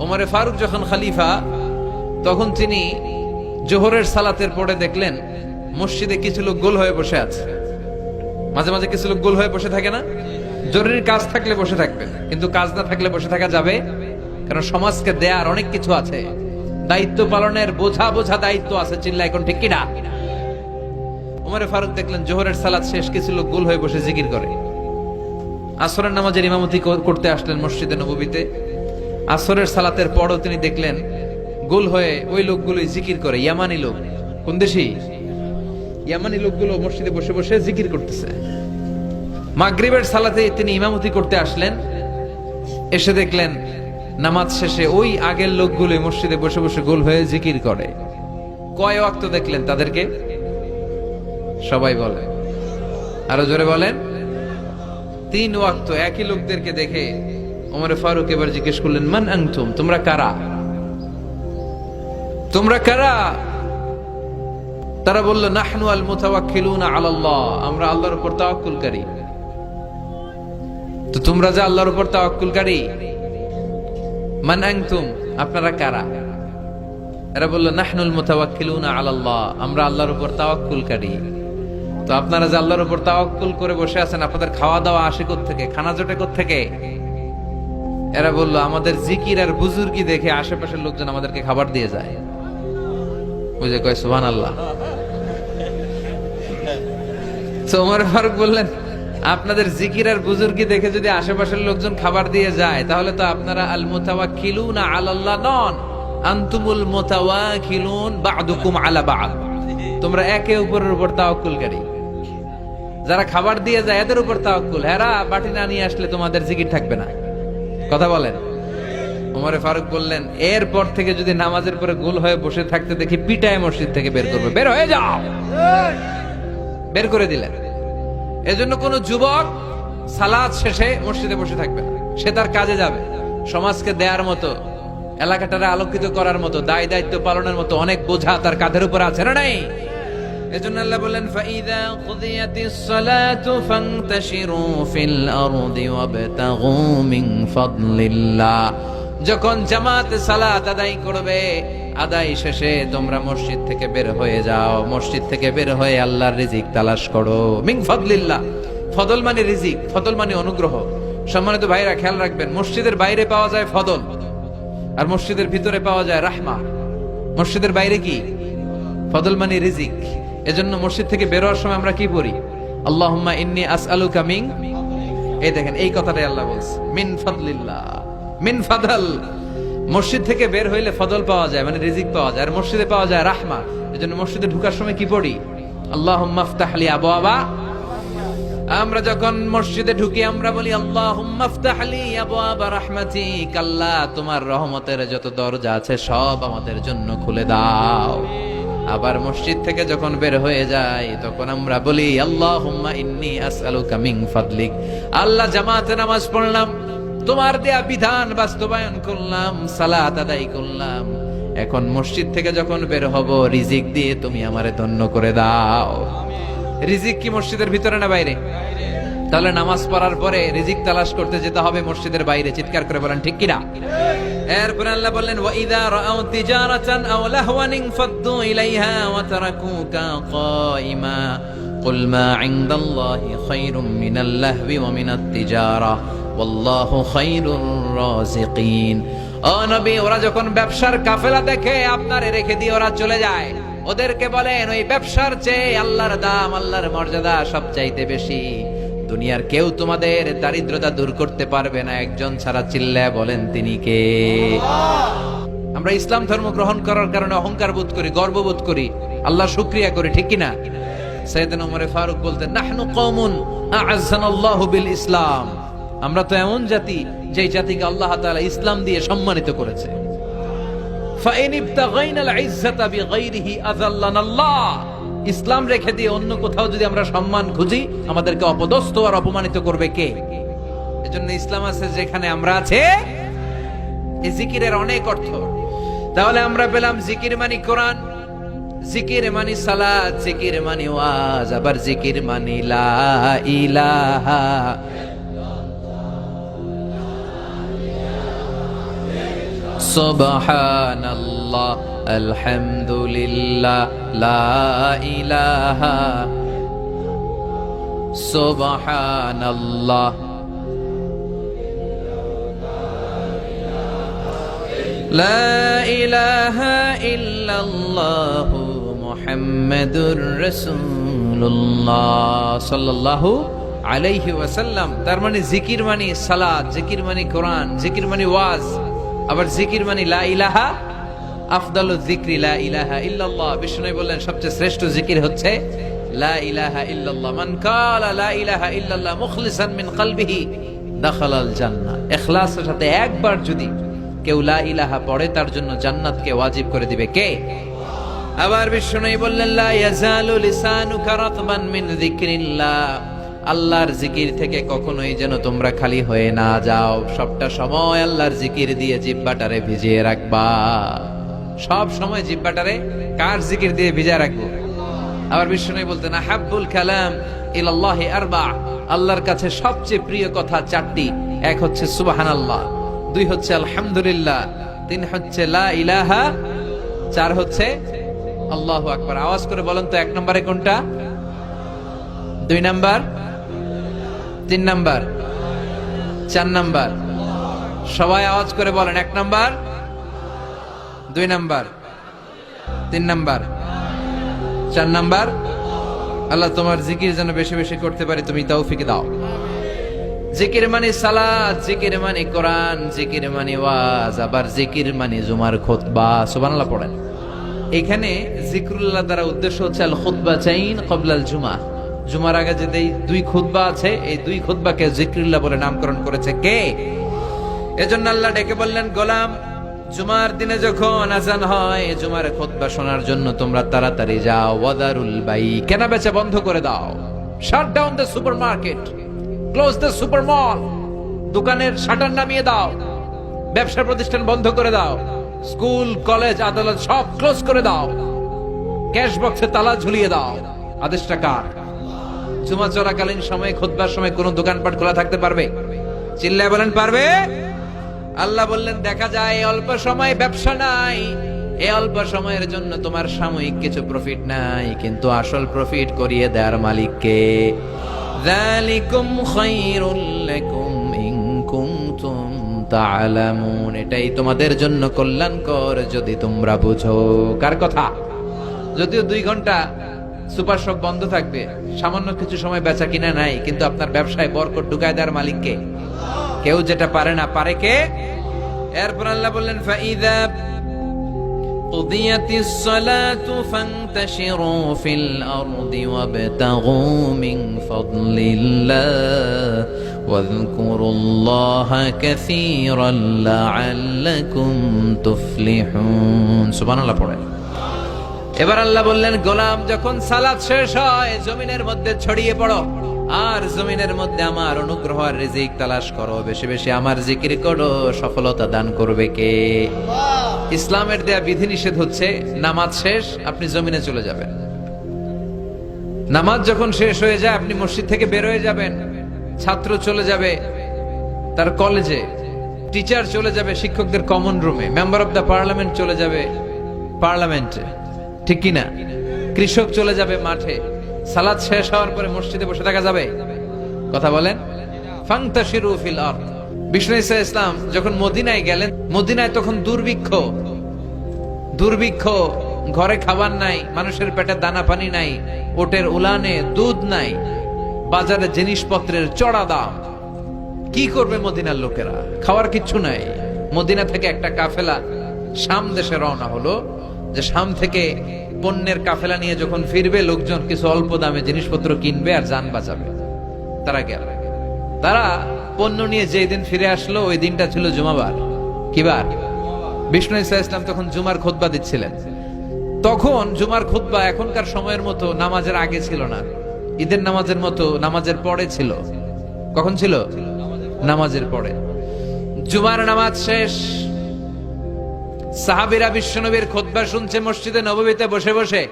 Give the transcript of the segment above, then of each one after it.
ওমরে ফারুক যখন খলিফা, তখন তিনি জোহরের সালাতের পরে দেখলেন মসজিদে কিছু লোক গোল হয়ে বসে আছে। মাঝে মাঝে কিছু লোক গোল হয়ে বসে থাকে না? জরুরি কাজ থাকলে বসে থাকবেন, কিন্তু কাজ না থাকলে বসে থাকা যাবে? কারণ সমাজকে দেয়ার অনেক কিছু আছে, দায়িত্ব পালনের বোঝা বোঝা দায়িত্ব আছে। চিল্লা এখন ঠিক কিনা? ওমরে ফারুক দেখলেন জোহরের সালাত শেষ, কিছু লোক গোল হয়ে বসে জিকির করে। আসরের নামাজের ইমামতি করতে আসলেন মসজিদে নববীতে। আসরের সালাতের পরও তিনি দেখলেন গোল হয়ে ওই লোকগুলোই জিকির করে। ইয়ামানি লোক। কোন দেশি? ইয়ামানি লোকগুলো মসজিদে বসে বসে জিকির করতেছে। মাগরিবের সালাতে তিনি ইমামতি করতে আসলেন, এসে দেখলেন নামাজ শেষে ওই আগের লোকগুলো মসজিদে বসে বসে গোল হয়ে জিকির করে। কয় ওয়াক্ত দেখলেন তাদেরকে? সবাই বলে, আরো জোরে বলেন। 3 ওয়াক্ত একই লোকদেরকে দেখে ওমর ফারুক এবার জিজ্ঞেস করলেন, মান আনতুম, তোমরা কারা? তোমরা কারা? তারা বলল, নাহনু আল মুতাওয়াক্কিলুনা আলাল্লাহ, আমরা আল্লাহর উপর তাওয়াক্কুলকারী। তো তোমরা যে আল্লাহর উপর তাওয়াক্কুলকারী, মান আনতুম, আপনারা কারা? এরা বলল, নাহনুল মুতাওয়াক্কিলুনা আলাল্লাহ, আমরা আল্লাহর উপর তাওয়াক্কুলকারী। তো আপনারা যে আল্লাহর উপর তাওয়াক্কুল করে বসে আছেন, আপনাদের খাওয়া দাওয়া আসে কোত্থেকে? খানা জোটে কোত্থেকে? এরা বলল, আমাদের জিকির আর বুজুর্গি দেখে আশেপাশের লোকজন আমাদেরকে খাবার দিয়ে যায়। বুঝে কয় সুবহানাল্লাহ। তো ওমর ফারুক বললেন, আপনাদের জিকির আর বুজুর্গি দেখে যদি আশেপাশের লোকজন খাবার দিয়ে যায়, তাহলে তো আপনারা আল মুতাওয়াক্কিলুনা আলাল্লাহ নন, আনতুমুল মুতাওয়াক্কিলুন বা'দুকুম আলা বা'দ। তোমরা একে অপরের উপর তাওয়াক্কুলকারী। যারা খাবার দিয়ে যায় এদের উপর তাওয়াক্কুল, হেরা বাটি না নিয়ে আসলে তোমাদের জিকির থাকবে না। কথা বলেন। ওমরে ফারুক বললেন, এরপর থেকে যদি নামাজের পরে গোল হয়ে বসে থাকতে দেখি, পিটায় মসজিদ থেকে বের করবে। বের হয়ে যাও। বের করে দিলেন। এজন্য কোন যুবক সালাত শেষে মসজিদে বসে থাকবে না। সে তার কাজে যাবে। সমাজকে দেয়ার মতো, এলাকাটারে আলোকিত করার মতো, দায় দায়িত্ব পালনের মতো অনেক বোঝা তার কাঁধের উপর আছে না নাই? এজন্য আল্লাহ বললেন, ফাইদা কুদিয়াতিস সালাতু ফান্তাশিরু ফিল আরদি ওয়াবতাগু মিন ফাদলিল্লাহ। যখন জামাতে সালাত আদায় করবে, আদায় শেষে তোমরা মসজিদ থেকে বের হয়ে যাও। মসজিদ থেকে বের হয়ে আল্লাহর রিজিক তালাশ করো। মিন ফাদলিল্লাহ, ফদল মানে রিজিক, ফদল মানে অনুগ্রহ। সম্মানিত ভাইরা খেয়াল রাখবেন, মসজিদের বাইরে পাওয়া যায় ফদল, আর মসজিদের ভিতরে পাওয়া যায় রাহমা। মসজিদের বাইরে কি? ফদল মানে রিজিক। এজন্য মসজিদ থেকে বের হওয়ার সময় আমরা কি পড়ি? আল্লাহুম্মা ইন্নী আসআলুকা মিন, এই দেখেন এই কথাটাই আল্লাহ বলছে, মিন ফাদলিল্লাহ, মিন ফাদল। মসজিদ থেকে বের হইলে ফদল পাওয়া যায়, মানে রিজিক পাওয়া যায়, আর মসজিদে পাওয়া যায় রাহমা। এজন্য মসজিদে ঢোকার সময় কি পড়ি? আল্লাহুম্মা ইফতাহ লি আবওয়াবা। আমরা যখন মসজিদে ঢুকি আমরা বলি, আল্লাহুম্মা ইফতাহ লি আবওয়াবা রাহমাতিক, আল্লাহ তোমার রহমতের যত দরজা আছে সব আমাদের জন্য খুলে দাও। আবার মসজিদ থেকে যখন বের হয়ে যায় তখন আমরা বলি, আল্লাহুম্মা ইন্নী আসআলুকা মিন ফাদলিক, আল্লাহ জামাতে নামাজ পড়লাম, তোমার দেয়া বিধান বাস্তবায়ন করলাম, সালাত আদায় করলাম, এখন মসজিদ থেকে যখন বের হব রিজিক দিয়ে তুমি আমারে ধন্য করে দাও। রিজিক কি মসজিদের ভিতরে না বাইরে? তাহলে নামাজ পড়ার পরে রিজিক তালাশ করতে যেতে হবে মসজিদের বাইরে। চিৎকার করে বলেন ঠিক কিনা? এরপর আল্লাহ বললেন, ওয়া ইযা রাআউ তিজারাতান আও লাহওয়ান ফাদ্দু ইলাইহা ওয়া তারাকুকা কাইমা কুল মা ইনদাল্লাহি খায়রুম মিনাল লাহবি ওয়া মিনাত তিজারা ওয়াল্লাহু খায়রুর রাযিকিন। ও নবী, ওরা যখন ব্যবসার কাফেলা দেখে আপনারে রেখে দিয়ে ওরা চলে যায়, ওদেরকে বলেন ওই ব্যবসার চেয়ে আল্লাহর দাম, আল্লাহর মর্যাদা সবচাইতে বেশি। দুনিয়ার কেউ তোমাদের দারিদ্রতা দূর করতে পারবে না, একজন ছাড়া। চিল্লায় বলেন তিনি কে? আমরা ইসলাম ধর্ম গ্রহণ করার কারণে অহংকার বোধ করি, গর্ববোধ করি, আল্লাহ শুকরিয়া করি, ঠিক কিনা? সাইয়েদনা ওমর ফারুক বলতেন, নাহনু কওমুন আ'আজ্জানাল্লাহু বিল ইসলাম, আমরা তো এমন জাতি যেই জাতিকে আল্লাহ তাআলা ইসলাম দিয়ে সম্মানিত করেছে। ফাইন ইবতাগাইনাল ইজ্জাতা বিগাইরিহি আযাল্লানাল্লাহ, ইসলাম রেখে দিয়ে অন্য কোথাও যদি আমরা সম্মান খুঁজি, আমাদেরকে অপদস্থ আর অপমানিত করবে কে? এজন্য ইসলাম আছে যেখানে আমরা আছে। এই জিকিরের অনেক অর্থ। তাহলে আমরা পেলাম জিকির মানে কোরআন, জিকির মানে সালাত, জিকির মানে ওয়াজ, আবার জিকির মানে লা ইলাহা সুবহানাল্লাহ, আলহামদুলিল্লাহ, লা ইলাহা, সুবহানাল্লাহ, লা ইলাহা ইল্লাল্লাহ, মুহাম্মাদুর রাসূলুল্লাহ সাল্লাল্লাহু আলাইহি ওয়াসাল্লাম। তার মানে জিকির মানে সালাত, জিকির মানে কোরআন, জিকির মানে ওয়াজ, আবার জিকির মানে লা ইলাহা, আফদালুয যিকরি লা ইলাহা ইল্লাল্লাহ। বিষ্ণু বললেন সবচেয়ে শ্রেষ্ঠ জিকির হচ্ছে লা ইলাহা ইল্লাল্লাহ। মান কালা লা ইলাহা ইল্লাল্লাহ মুখলিসান মিন কলবিহি দাখালাল জান্নাহ। ইখলাসের সাথে একবার যদি কেউ লা ইলাহা পড়ে, তার জন্য জান্নাতকে ওয়াজিব করে দিবে কে? আবার বিষ্ণু বললেন লা ইয়াজালু লিসানুকা রাতবান মিন যিকরিল্লাহ। আল্লাহর জিকির থেকে কখনোই যেন তোমরা খালি হয়ে না যাও, সবটা সময় আল্লাহর জিকির দিয়ে জিহ্বাটারে ভিজিয়ে রাখবা। সব সময় জিহ্বাটারে কার জিকির দিয়ে ভিজিয়ে রাখবো? আবার বিষ্ণু বলতেন আহাব্বুল কালাম ইলাল্লাহি আরবা। আল্লাহর কাছে সবচেয়ে প্রিয় কথা চারটি। এক হচ্ছে সুবহানাল্লাহ, দুই হচ্ছে আলহামদুলিল্লাহ, তিন হচ্ছে লা ইলাহা, চার হচ্ছে আল্লাহু আকবার। আওয়াজ করে বলেন তো, এক নম্বরে কোনটা? দুই নাম্বার, তিন নাম্বার, চার নাম্বার? সবাই আওয়াজ করে বলেন, এক নাম্বার, দুই নাম্বার, তিন নাম্বার, চার নাম্বার। আল্লাহ তোমার জিকির যেন বেশি বেশি করতে পারি, তুমি তৌফিক দাও। জিকির মানে সালাত, জিকির মানে কোরআন, জিকির মানে ওয়াজ, আবার জিকির মানে জুমার খুতবা। সুবহানাল্লাহ পড়েন। এখানে জিকরুল্লাহ দ্বারা উদ্দেশ্য হচ্ছে আল খুতবাতাইন ক্বাবলাল জুমা। জুমার আগে যে দুই খুতবা আছে, এই দুই খুতবাকে জিকরুল্লাহ বলে নামকরণ করেছে কে? এজন্য আল্লাহ ডেকে বললেন, গোলাম জুমার দিনে যখন আজান হয়, জুমার খুতবা শোনার জন্য তোমরা তাড়াতাড়ি যাও। ওয়াদারুল বাই, কেনা বেচা বন্ধ করে দাও। Shut down the supermarket, close the super মল। দোকানের শাটার নামিয়ে দাও, ব্যবসা প্রতিষ্ঠান বন্ধ করে দাও, স্কুল কলেজ আদালত সব ক্লোজ করে দাও, ক্যাশ বক্সে তালা ঝুলিয়ে দাও। আদেশটা কার? জুমা চলাকালীন সময়ে, খুতবার সময় কোন দোকানপাট খোলা থাকতে পারবে? চিল্লায় বলেন, পারবে? আল্লাহ বললেন, দেখা যায় অল্প সময় ব্যবসা নাই, এই অল্প সময়ের জন্য তোমার সাময়িক কিছু প্রফিট নাই, কিন্তু আসল প্রফিট করিয়ে দেওয়ার মালিক কে? যালিকুম খায়রুল লাকুম ইন কুনতুম তা'লামুন। এটাই তোমাদের জন্য কল্যাণকর যদি তোমরা বুঝো। কার কথা? যদিও 2 ঘন্টা সুপার শপ বন্ধ থাকবে, সামান্য কিছু সময় বেচা কিনা নাই, কিন্তু আপনার ব্যবসায় বরকত ঢুকায় দেওয়ার মালিক কে? কেউ যেটা পারে না, পারে কে? এরপর আল্লাহ বললেন, ফাইযা কুদিয়াতিস সালাতু ফান্তাশিরু ফিল আরদি ওয়াবতাগু মিন ফাদলিল্লাহ ওয়াযকুরুল্লাহা কাসীরান লাআল্লাকুম তুফলিহুন। সুবহানাল্লাহ পড়ে। এবার আল্লাহ বললেন, গোলাম যখন সালাত শেষ হয়, জমিনের মধ্যে ছড়িয়ে পড়ো, আর জমিনের মধ্যে আমার অনুগ্রহ আর রিজিক তালাশ করো, বেশি বেশি আমার জিকির করো। সফলতা দান করবে কে? ইসলামের দেয়া বিধিনিষেধ হচ্ছে, নামাজ শেষ আপনি জমিনে চলে যাবেন। নামাজ যখন শেষ হয়ে যায়, আপনি মসজিদ থেকে বের হয়ে যাবেন। ছাত্র চলে যাবে তার কলেজে, টিচার চলে যাবে শিক্ষকদের কমন রুমে, মেম্বার অফ দ্য পার্লামেন্ট চলে যাবে পার্লামেন্টে, ঠিক কিনা? কৃষক চলে যাবে মাঠে। সালাত শেষ হওয়ার পরে মসজিদে বসে থাকা যাবে? কথা বলেন। ফান্তাশিরু ফিল আরদ। বিষ্ণু ঈসা ইসলাম যখন মদিনায় গেলেন, মদিনায় তখন দুর্ভিক্ষ, ঘরে খাবার নাই, মানুষের পেটে দানা পানি নাই, ওটের উলানে দুধ নাই, বাজারে জিনিসপত্রের চড়া দাম। কি করবে মদিনার লোকেরা? খাওয়ার কিচ্ছু নাই। মদিনা থেকে একটা কাফেলা শাম দেশে রওনা হলো, যে শাম থেকে পণ্যের কাফেলা নিয়ে যখন ফিরবে, লোকজন কিছু অল্প দামে জিনিসপত্র কিনবে আর যান বাঁচাবে। তারা গেল, তারা পণ্য নিয়ে যেই দিন ফিরে আসলো, ওই দিনটা ছিল জুমাবার। কি বার? বিষ্ণু ঈসা ইসলাম তখন জুমার খুতবা দিচ্ছিলেন। তখন জুমার খুতবা এখনকার সময়ের মতো নামাজের আগে ছিল না, ঈদের নামাজের মতো নামাজের পরে ছিল। কখন ছিল? নামাজের পরে। জুমার নামাজ শেষ, সাহাবীরা বিশ্বনবীর খুতবা শুনছে মসজিদে নববীতে বসে বসে।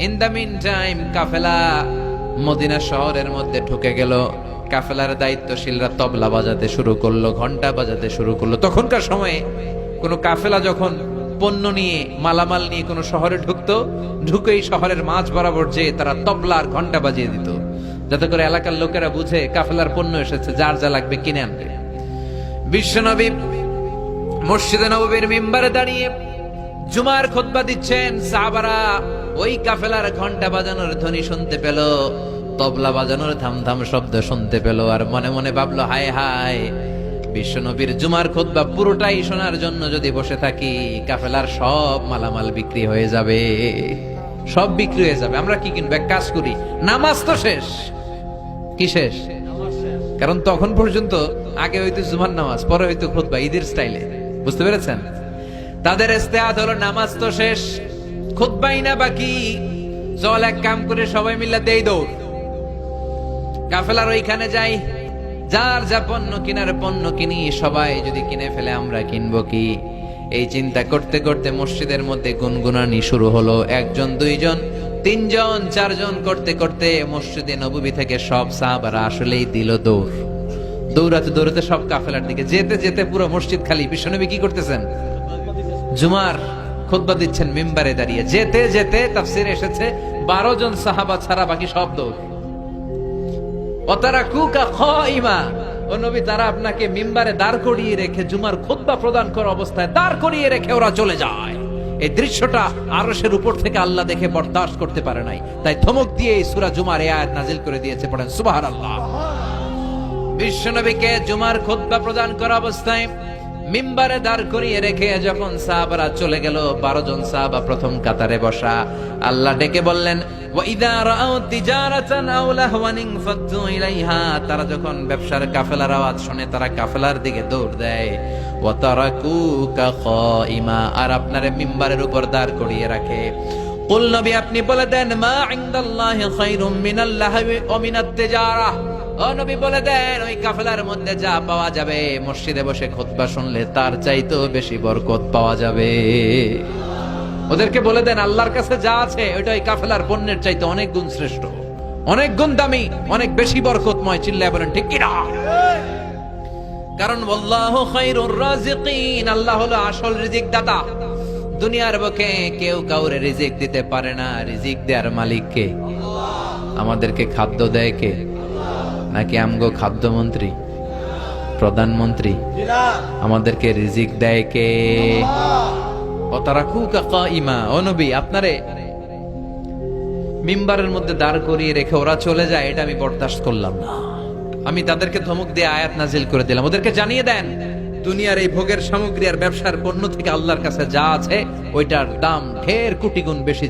In the mean time Kafela Medina শহরের মধ্যে ঢুকে গেল। কাফেলার দায়িত্বশীলরা তবলা বাজাতে শুরু করলো, ঘন্টা বাজাতে শুরু করলো। তখনকার সময়ে কোনো কাফেলা যখন পণ্য নিয়ে মালামাল নিয়ে কোনো শহরে ঢুকতো, ঢুকেই শহরের মাঝ বরাবর যে তারা তবলার ঘন্টা বাজিয়ে দিত, যাতে করে এলাকার লোকেরা বুঝে কাফেলার পণ্য এসেছে, যার যা লাগবে কিনে আনবে। বিশ্বনবী মসজিদে নববীর মিম্বারে দাঁড়িয়ে জুমার খুতবা দিচ্ছেন। সাহাবারা ওই কাফেলার ঘন্টা বাজানোর ধ্বনি শুনতে পেল, তবলা বাজানোর ধামধাম শব্দ শুনতে পেল, আর মনে মনে ভাবলো, হায় হায়, বিশ্বনবীর জুমার খুতবা পুরোটাই শোনার জন্য যদি বসে থাকি, কাফেলার সব মালামাল বিক্রি হয়ে যাবে, সব বিক্রি হয়ে যাবে। আমরা কি কিনবো? এক কাজ করি, নামাজ তো শেষ। কি শেষ? কারণ তখন পর্যন্ত আগে হয়তো জুমার নামাজ, পরে হয়তো খুতবা, ঈদের স্টাইলে। বুঝতে পেরেছেন? তাদের ইস্তেহাদ হলো নামাজ তো শেষ, খুতবাই না বাকি, চল এক কাম করে সবাই মিলে দেই দৌড়, কাফেলার ওইখানে যাই, যার যা পণ্য কিনার পণ্য কিনি, সবাই যদি কিনে ফেলে আমরা কিনবো কি? এই চিন্তা করতে করতে মসজিদের মধ্যে গুনগুনানি শুরু হলো। একজন, দুইজন, তিনজন, চারজন করতে করতে মসজিদে নববী থেকে সব সাহাবারা আসলেই দিল দৌড়। দৌড়াতে দৌড়াতে সব কাফেলার দিকে যেতে যেতে পুরো মসজিদ খালি। বিশ্বনবী কি করতেছেন? জুমার খুতবা দিচ্ছেন মিম্বারে দাঁড়িয়ে। যেতে যেতে তাফসিরে এসেছে 12 জন সাহাবা ছাড়া বাকি সব দৌড়। ওয়াতারাকুকা খাইমা, ও নবী, তারা আপনাকে মিম্বারে দাঁড় করিয়ে রেখে, জুমার খুতবা প্রদান করা অবস্থায় দাঁড় করিয়ে রেখে ওরা চলে যায়। এই দৃশ্যটা আরশের উপর থেকে আল্লাহ দেখে বরদাস্ত করতে পারে নাই, তাই ধমক দিয়ে এই সূরা জুমার এই আয়াত নাজিল করে দিয়েছে। পড়েন সুবহানাল্লাহ। বিশ্বনবীকে জুমার খুতবা প্রদান করা অবস্থায় মিম্বারে দাঁড় করিয়ে রেখে যখন সাহাবারা চলে গেল, 12 জন সাহাবা প্রথম কাতারে বসা, আল্লাহ ডেকে বললেন, ওয়াইদা রাআউ তিজারাতান আও লাহওয়ান ফাদু ইলাইহা, তারা যখন ব্যবসার কাফেলার আওয়াজ শুনে তারা কাফেলার দিকে দৌড় দেয়। ওয়া তারাকুকা খাইমা, আর আপনারে মিম্বারের উপর দাঁড় করিয়ে রাখে। কুল, নবী আপনি বলে দেন, মা ইনদাল্লাহি খায়রুম মিনাল লাহওয়ি ওয়া মিনাত তিজারা, ও নবী বলে দেন, ওই কাফেলার মধ্যে যা পাওয়া যাবে মসজিদে বসে খুতবা শুনলে তার চাইতেও বেশি বরকত পাওয়া যাবে। ওদেরকে বলে দেন, আল্লাহর কাছে যা আছে ওইটা ওই কাফেলার পণ্যের চাইতে অনেক গুণ শ্রেষ্ঠ, অনেক গুণ দামি, অনেক বেশি বরকতময়। চিল্লায় বলেন ঠিক কিনা? কারণ আল্লাহু খায়রুর রাজিকিন, আল্লাহ হলো আসল রিজিক দাতা। দুনিয়ার বুকে কেউ কাউরে রিজিক দিতে পারে না, রিজিক দেওয়ার মালিক কে? আমাদেরকে খাদ্য দেয় কে? নাকি আমগো খাদ্যমন্ত্রী, প্রধানমন্ত্রী? আমাদেরকে রিজিক দেয় কে? ওয়াতারাকুকা কাইমা, ও নবী আপনারে মিম্বারের মধ্যে দাঁড় করিয়ে রেখে ওরা চলে যায়, এটা আমি বরদাস্ত করলাম না। আমি তাদেরকে ধমক দিয়ে আয়াত নাজিল করে দিলাম। ওদেরকে জানিয়ে দেন, দুনিয়ার এই ভোগের সামগ্রী আর ব্যবসার পণ্য থেকে আল্লাহর কাছে যা আছে ওইটার দাম ঢের কোটি গুণ বেশি।